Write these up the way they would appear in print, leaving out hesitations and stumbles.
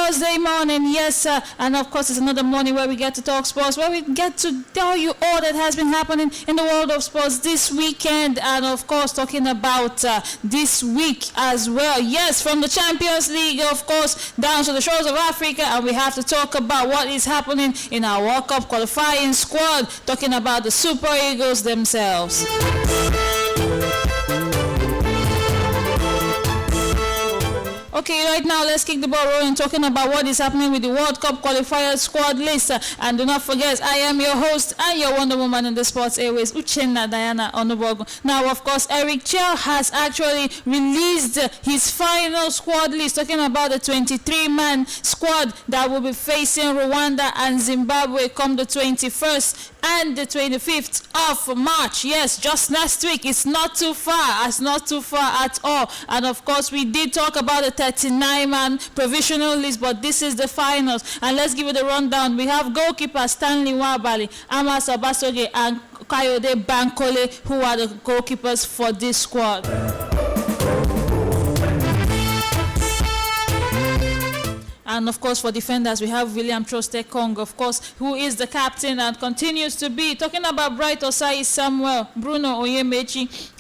Thursday morning, yes, and of course it's another morning where we get to talk sports, where we get to tell you all that has been happening in the world of sports this weekend, and of course talking about this week as well. Yes, from the Champions League, of course, down to the shores of Africa, and we have to talk about what is happening in our World Cup qualifying squad, talking about the Super Eagles themselves. Okay, right now let's kick the ball rolling, talking about what is happening with the World Cup qualifier squad list. And do not forget, I am your host and your Wonder Woman in the Sports Airways, Uchenna Diana Onobogo. Now, of course, Eric Chell has actually released his final squad list, talking about the 23-man squad that will be facing Rwanda and Zimbabwe come the 21st and the 25th of March. Yes, just next week. It's not too far. It's not too far at all. And of course, we did talk about the 39-man provisional list, but this is the finals. And let's give it a rundown. We have goalkeeper Stanley Wabali, Amos Obasoge, and Kayode Bankole, who are the goalkeepers for this squad. And of course, for defenders, we have William Trostekong, of course, who is the captain and continues to be. Talking about Bright Osai Samuel, Bruno Oyemechi,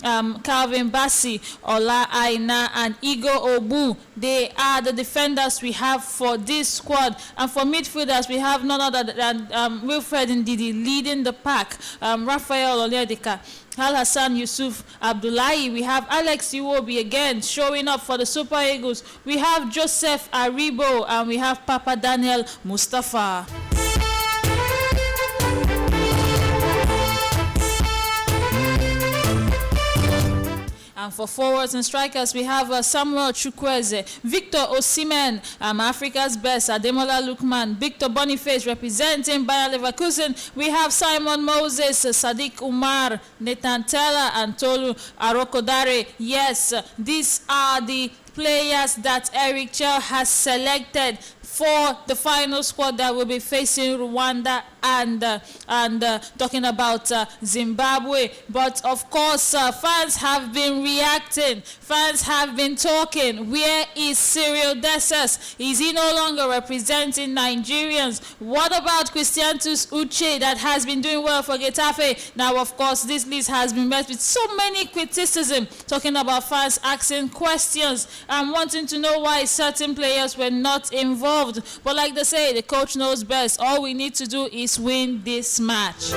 Calvin Bassi, Ola Aina, and Igo Obu. They are the defenders we have for this squad. And for midfielders, we have none other than Wilfred Ndidi leading the pack, Raphael Oledika, Al Hassan Yusuf Abdullahi. We have Alex Iwobi again showing up for the Super Eagles. We have Joseph Aribo, and we have Papa Daniel Mustafa. And for forwards and strikers, we have Samuel Chukwueze, Victor Osimhen, Africa's best, Ademola Lookman, Victor Boniface representing Bayer Leverkusen. We have Simon Moses, Sadiq Umar, Nathan Teller, and Tolu Arokodare. Yes, these are the players that Eric Chell has selected for the final squad that will be facing Rwanda and talking about Zimbabwe. But of course, fans have been reacting. Fans have been talking. Where is Cyril Dessers? Is he no longer representing Nigerians? What about Christiantus Uche that has been doing well for Getafe? Now, of course, this list has been met with so many criticism, talking about fans asking questions and wanting to know why certain players were not involved. But like they say, the coach knows best. All we need to do is win this match.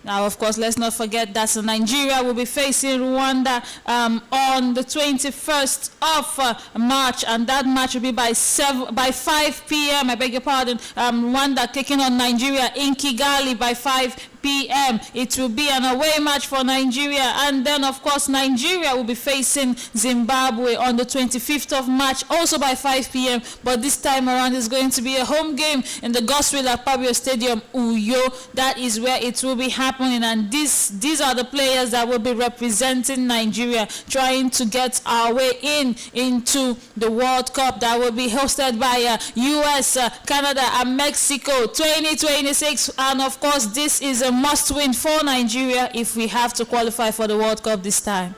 Now, of course, let's not forget that Nigeria will be facing Rwanda on the 21st of March, and that match will be by 5 p.m. I beg your pardon. Rwanda taking on Nigeria in Kigali by 5 p.m. It will be an away match for Nigeria, and then of course Nigeria will be facing Zimbabwe on the 25th of March, also by 5 p.m. But this time around is going to be a home game in the Godswill Akpabio Stadium, Uyo. That is where it will be happening, and these are the players that will be representing Nigeria, trying to get our way into the World Cup that will be hosted by US, Canada, and Mexico 2026. And of course, this is a must-win for Nigeria if we have to qualify for the World Cup this time.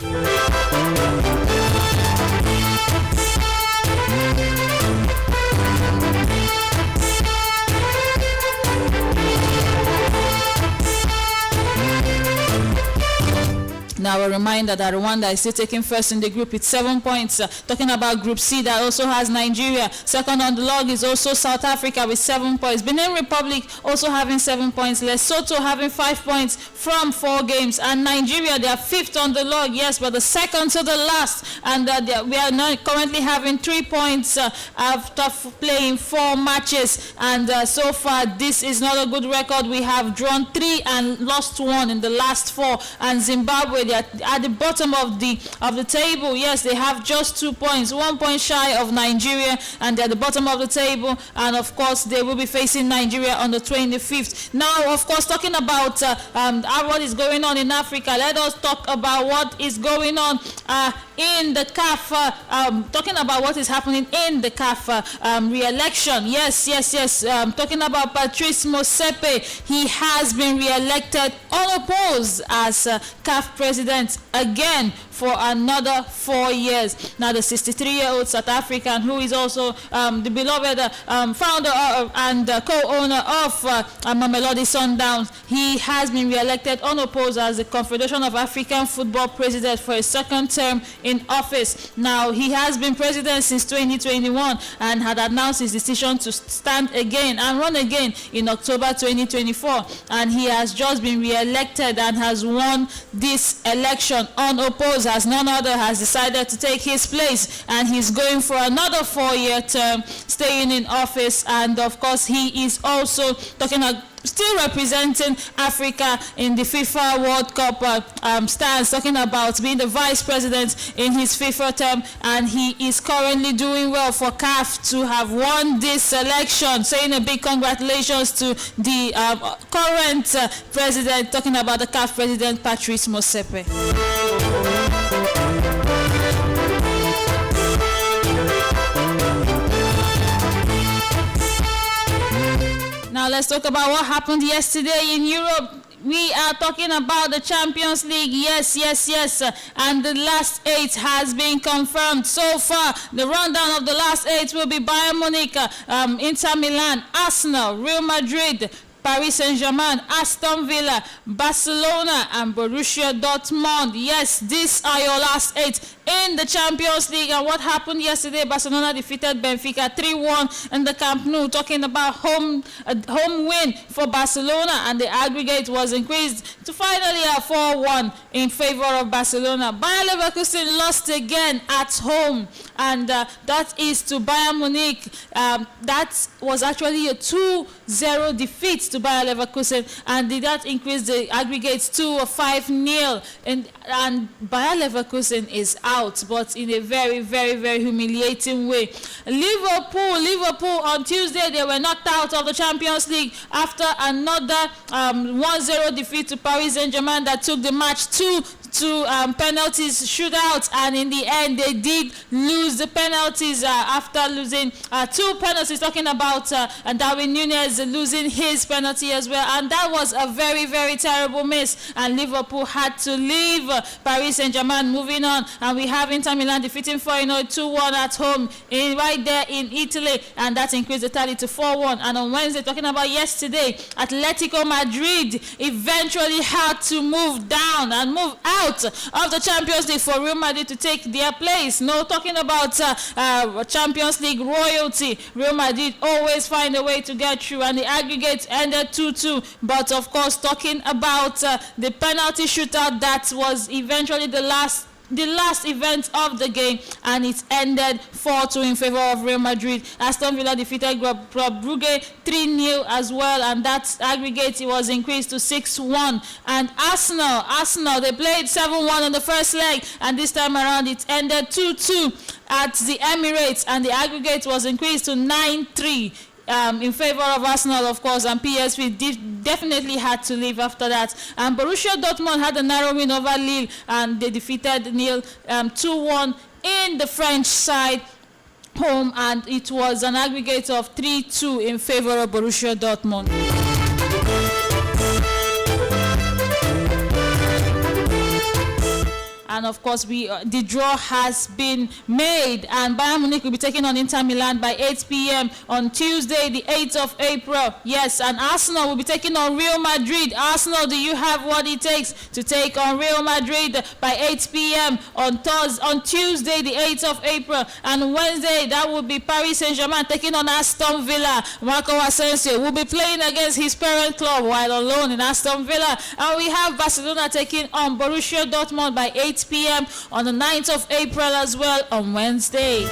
Now, a reminder that Rwanda is still taking first in the group with 7 points. Talking about Group C, that also has Nigeria. Second on the log is also South Africa with 7 points. Benin Republic also having 7 points. Lesotho having 5 points from 4 games. And Nigeria, they are fifth on the log, yes, but the second to the last. And we are now currently having 3 points after playing 4 matches. And so far, this is not a good record. We have drawn 3 and lost 1 in the last 4. And Zimbabwe, they are at the bottom of the table. Yes, they have just 2 points, 1 point shy of Nigeria, and they're at the bottom of the table. And of course, they will be facing Nigeria on the 25th. Now, of course, talking about what is going on in Africa, let us talk about what is going on in the CAF, talking about what is happening in the CAF re-election. Yes. Talking about Patrice Motsepe, he has been re-elected unopposed as CAF president again for another 4 years. Now, the 63-year-old South African, who is also the beloved founder and co-owner of Mamelodi Sundowns, he has been re-elected unopposed as the Confederation of African Football president for a second term in office. Now, he has been president since 2021 and had announced his decision to stand again and run again in October 2024. And he has just been re-elected and has won this election unopposed, as none other has decided to take his place, and he's going for another 4-year term, staying in office. And of course, he is also still representing Africa in the FIFA World Cup stands, talking about being the vice president in his FIFA term, and he is currently doing well for CAF to have won this election, saying a big congratulations to the current president, talking about the CAF president, Patrice Motsepe. Now let's talk about what happened yesterday in Europe. We are talking about the Champions League. Yes. And the last 8 has been confirmed so far. The rundown of the last 8 will be Bayern Munich, Inter Milan, Arsenal, Real Madrid, Paris Saint-Germain, Aston Villa, Barcelona, and Borussia Dortmund. Yes, these are your last 8 in the Champions League. And what happened yesterday? Barcelona defeated Benfica 3-1 in the Camp Nou. Talking about home win for Barcelona, and the aggregate was increased to finally a 4-1 in favor of Barcelona. Bayer Leverkusen lost again at home, and that is to Bayern Munich. That was actually a 2-0 defeat to Bayer Leverkusen, and did that increase the aggregate to a 5-0. And Bayer Leverkusen is out, but in a very, very, very humiliating way. Liverpool on Tuesday, they were knocked out of the Champions League after another 1-0 defeat to Paris Saint-Germain that took the match to penalties shootout, and in the end they did lose the penalties after losing 2 penalties, talking about Darwin Núñez losing his penalty as well, and that was a very, very terrible miss, and Liverpool had to leave Paris Saint-Germain. Moving on, and we have Inter Milan defeating Feyenoord 2-1 at home right there in Italy, and that increased the tally to 4-1. And on Wednesday, talking about yesterday, Atletico Madrid eventually had to move down and move out of the Champions League for Real Madrid to take their place. No, talking about Champions League royalty, Real Madrid always find a way to get through, and the aggregate ended 2-2. But of course, talking about the penalty shootout, that was eventually the last event of the game, and it ended 4-2 in favor of Real Madrid. Aston Villa defeated Club Brugge 3-0 as well, and that aggregate was increased to 6-1. And Arsenal, they played 7-1 in the first leg, and this time around it ended 2-2 at the Emirates, and the aggregate was increased to 9-3. In favor of Arsenal, of course, and PSV definitely had to leave after that. And Borussia Dortmund had a narrow win over Lille, and they defeated Lille 2-1 in the French side home, and it was an aggregate of 3-2 in favor of Borussia Dortmund. And of course, the draw has been made, and Bayern Munich will be taking on Inter Milan by 8 p.m. on Tuesday, the 8th of April. Yes, and Arsenal will be taking on Real Madrid. Arsenal, do you have what it takes to take on Real Madrid by 8 p.m. on Tuesday, the 8th of April? And Wednesday, that will be Paris Saint-Germain taking on Aston Villa. Marco Asensio will be playing against his parent club while on loan in Aston Villa. And we have Barcelona taking on Borussia Dortmund by 8 p.m. on the 9th of April as well on Wednesday.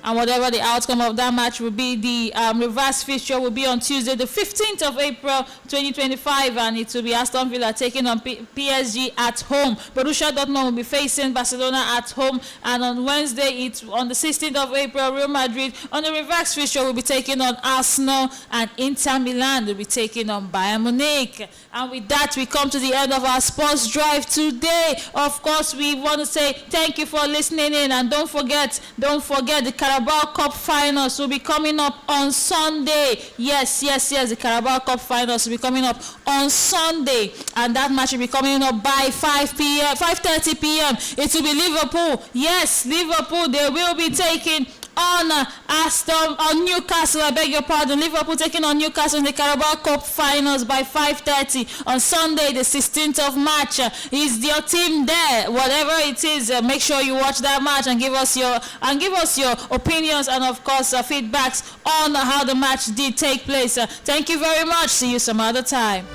and whatever the outcome of that match will be, the reverse fixture will be on Tuesday, the 15th of April 2025, and it will be Aston Villa taking on PSG at home. Borussia Dortmund will be facing Barcelona at home, and on Wednesday, on the 16th of April, Real Madrid on the reverse fixture will be taking on Arsenal, and Inter Milan will be taking on Bayern Munich. And with that, we come to the end of our sports drive today. Of course, we want to say thank you for listening in, and don't forget the Carabao Cup finals will be coming up on Sunday. Yes, the Carabao Cup finals will be coming up on Sunday, and that match will be coming up by 5:30 p.m. It will be Liverpool. Yes, Liverpool. They will be taking on Newcastle. I beg your pardon. Liverpool taking on Newcastle in the Carabao Cup finals by 5:30 on Sunday, the 16th of March. Is your team there? Whatever it is, make sure you watch that match and give us your opinions and of course feedbacks on how the match did take place. Thank you very much. See you some other time.